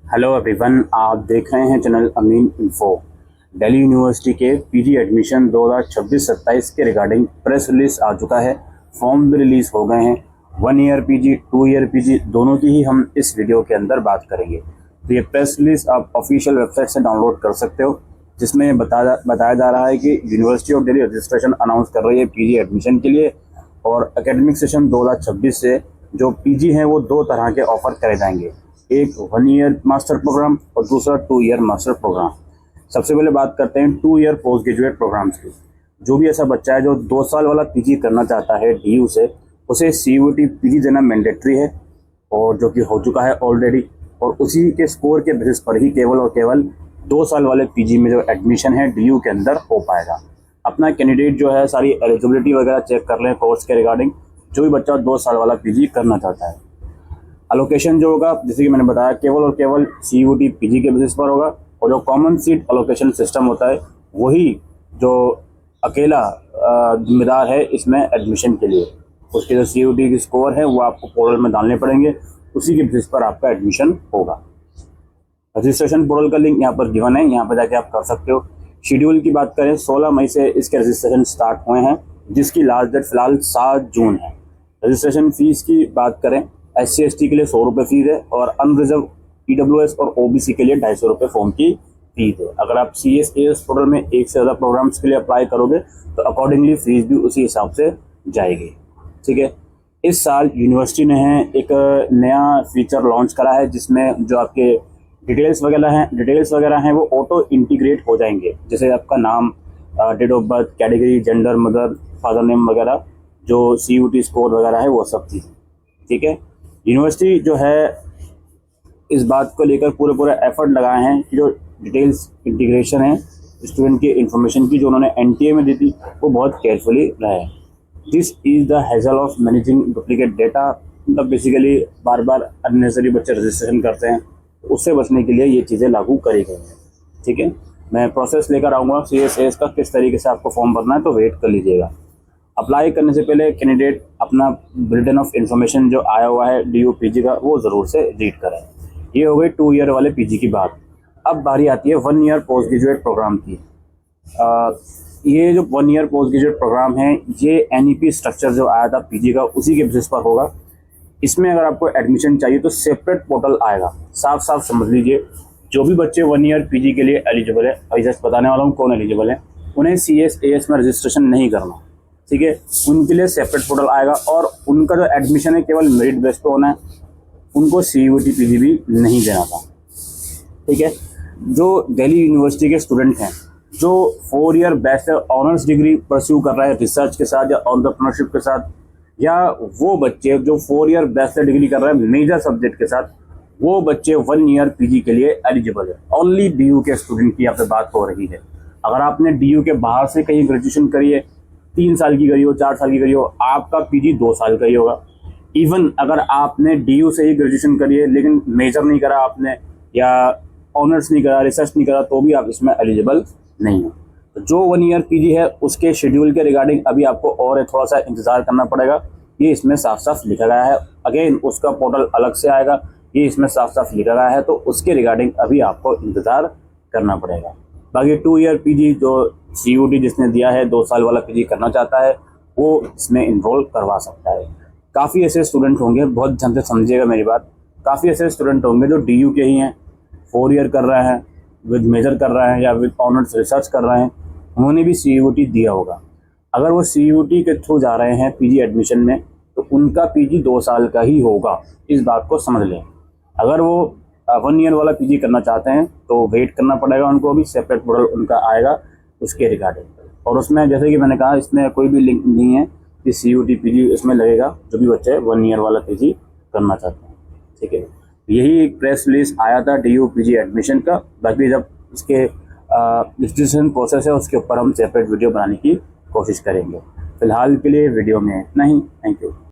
Hello everyone, आप देख रहे हैं चैनल अमीन इन्फो। दिल्ली यूनिवर्सिटी के पीजी एडमिशन 2026-27 के रिगार्डिंग प्रेस रिलीज आ चुका है। फॉर्म भी रिलीज हो गए हैं। 1 ईयर पीजी 2 ईयर पीजी दोनों की ही हम इस वीडियो के अंदर बात करेंगे। तो ये प्रेस रिलीज आप ऑफिशियल वेबसाइट से डाउनलोड कर सकते हो, जिसमें बताया जा रहा है कि university of Delhi registration announce कर रही है पीजी एडमिशन के लिए। और एकेडमिक सेशन 2026 से जो पीजी हैं वो दो तरह के ऑफर करे जाएंगे, एक 1 ईयर मास्टर प्रोग्राम और दूसरा 2 ईयर मास्टर प्रोग्राम। सबसे पहले बात करते हैं 2 ईयर पोस्ट ग्रेजुएट प्रोग्राम्स की। जो भी ऐसा बच्चा है जो 2 साल वाला पीजी करना चाहता है डीयू से, उसे सीयूटी पीजी देना मैंडेटरी है, और जो कि हो चुका है ऑलरेडी। और उसी के स्कोर के बेसिस पर ही केवल और केवल 2 साल वाले पीजी में जो एडमिशन है डीयू के अंदर हो पाएगा। अपना कैंडिडेट जो है सारी एलिजिबिलिटी वगैरह चेक कर लें कोर्स के रिगार्डिंग, जो भी बच्चा 2 साल वाला पीजी करना चाहता है। अलोकेशन जो होगा, जैसे कि मैंने बताया, केवल और केवल सीयूटी पीजी के बेसिस पर होगा। और जो कॉमन सीट अलोकेशन सिस्टम होता है वही जो अकेला जिम्मेदार है इसमें एडमिशन के लिए। उसके जो सीयूटी की स्कोर है वो आपको पोर्टल में डालने पड़ेंगे, उसी के बेसिस पर आपका एडमिशन होगा। रजिस्ट्रेशन पोर्टल का लिंक यहाँ पर गिवन है, यहाँ पर जाके आप कर सकते हो। शेड्यूल की बात करें, 16 मई से इसके रजिस्ट्रेशन स्टार्ट हुए हैं, जिसकी लास्ट डेट फिलहाल 7 जून है। रजिस्ट्रेशन फीस की बात करें, SC/ST के लिए 100 रुपये फीस है, और अनरिजर्व EWS और OBC के लिए 250 रुपये फॉर्म की फीस है। अगर आप CS/AS पोर्टल में एक से ज़्यादा प्रोग्राम्स के लिए अप्लाई करोगे तो अकॉर्डिंगली फीस भी उसी हिसाब से जाएगी। ठीक है। इस साल यूनिवर्सिटी ने एक नया फीचर लॉन्च करा है, जिसमें जो आपके डिटेल्स वगैरह हैं वो ऑटो इंटीग्रेट हो जाएंगे। जैसे आपका नाम, date of birth, category, gender, mother, father name वगैरह, जो CUT स्कोर वगैरह है वो सब चीज़। ठीक है। यूनिवर्सिटी जो है इस बात को लेकर पूरे एफर्ट लगाए हैं कि जो डिटेल्स इंटीग्रेशन है स्टूडेंट की इन्फॉर्मेशन की, जो उन्होंने NTA में दी थी, वो बहुत केयरफुली रहे। This is the hassle of managing duplicate data. मतलब बेसिकली बार बार अननेसेसरी बच्चे रजिस्ट्रेशन करते हैं, उससे बचने के लिए ये चीज़ें लागू करी गई हैं। ठीक है। मैं प्रोसेस लेकर आऊँगा CS/AS का, किस तरीके से आपको फॉर्म भरना है, तो वेट कर लीजिएगा। अप्लाई करने से पहले कैंडिडेट अपना बुलेटिन ऑफ इन्फॉर्मेशन जो आया हुआ है DU PG का, वो ज़रूर से रीड करें। ये हो गई 2 ईयर वाले पीजी की बात। अब बारी आती है 1 ईयर पोस्ट ग्रेजुएट प्रोग्राम की। ये जो 1 ईयर पोस्ट ग्रेजुएट प्रोग्राम है, ये NEP स्ट्रक्चर जो आया था पीजी का, उसी के बेसिस पर होगा। इसमें अगर आपको एडमिशन चाहिए तो सेपरेट पोर्टल आएगा। साफ साफ समझ लीजिए, जो भी बच्चे 1 ईयर पीजी के लिए एलिजिबल है, और जस्ट बताने वाला हूँ कौन एलिजिबल है, उन्हें CS/AS में रजिस्ट्रेशन नहीं करना। ठीक है। उनके लिए सेपरेट पोर्टल आएगा, और उनका जो एडमिशन है केवल मेरिट बेस पे होना है, उनको CUT PG भी नहीं देना था। ठीक है। जो दिल्ली यूनिवर्सिटी के स्टूडेंट हैं जो 4 year bachelor honours degree pursue कर रहे हैं रिसर्च के साथ या एंटरप्रेन्योरशिप के साथ, या वो बच्चे जो 4 ईयर बैचलर डिग्री कर रहे हैं मेजर सब्जेक्ट के साथ, वो बच्चे 1 ईयर पीजी के लिए एलिजिबल है। ओनली DU के स्टूडेंट की यहाँ पे बात हो रही है। अगर आपने DU के बाहर से कहीं ग्रेजुएशन करी है, 3 साल की करी हो, 4 साल की करी हो, आपका पीजी 2 साल का ही होगा। इवन अगर आपने DU से ही ग्रेजुएशन करी है लेकिन मेजर नहीं करा आपने, या ऑनर्स नहीं करा, रिसर्च नहीं करा, तो भी आप इसमें एलिजिबल नहीं हो। तो जो 1 ईयर पीजी है उसके शेड्यूल के रिगार्डिंग अभी आपको और थोड़ा सा इंतज़ार करना पड़ेगा। ये इसमें साफ साफ लिखा गया है। अगेन उसका पोर्टल अलग से आएगा, ये इसमें साफ साफ लिखा गया है, तो उसके रिगार्डिंग अभी आपको इंतज़ार करना पड़ेगा। बाकी 2 ईयर पीजी जो CUT जिसने दिया है, 2 साल वाला पीजी करना चाहता है, वो इसमें इन्रोल करवा सकता है। काफ़ी ऐसे स्टूडेंट होंगे, बहुत ध्यान से समझिएगा मेरी बात, काफ़ी ऐसे स्टूडेंट होंगे जो DU के ही हैं, 4 ईयर कर रहे हैं, विद मेजर कर रहे हैं या विद ऑनर्स रिसर्च कर रहे हैं, उन्होंने भी CUT दिया होगा। अगर वो CUT के थ्रू जा रहे हैं पीजी एडमिशन में, तो उनका पीजी 2 साल का ही होगा, इस बात को समझ लें। अगर वो 1 ईयर वाला पीजी करना चाहते हैं तो वेट करना पड़ेगा उनको, भी सेपरेट पोर्टल उनका आएगा उसके रिगार्डिंग। और उसमें जैसे कि मैंने कहा, इसमें कोई भी लिंक नहीं है कि CUT PG इसमें लगेगा, जो भी बच्चे 1 ईयर वाला पीजी करना चाहते हैं। ठीक है। यही एक प्रेस रिलीज आया था DU PG एडमिशन का। बाकी जब इसके रजिस्ट्रेशन प्रोसेस है उसके ऊपर हम सेपरेट वीडियो बनाने की कोशिश करेंगे। फिलहाल के लिए वीडियो में इतना ही। Thank you.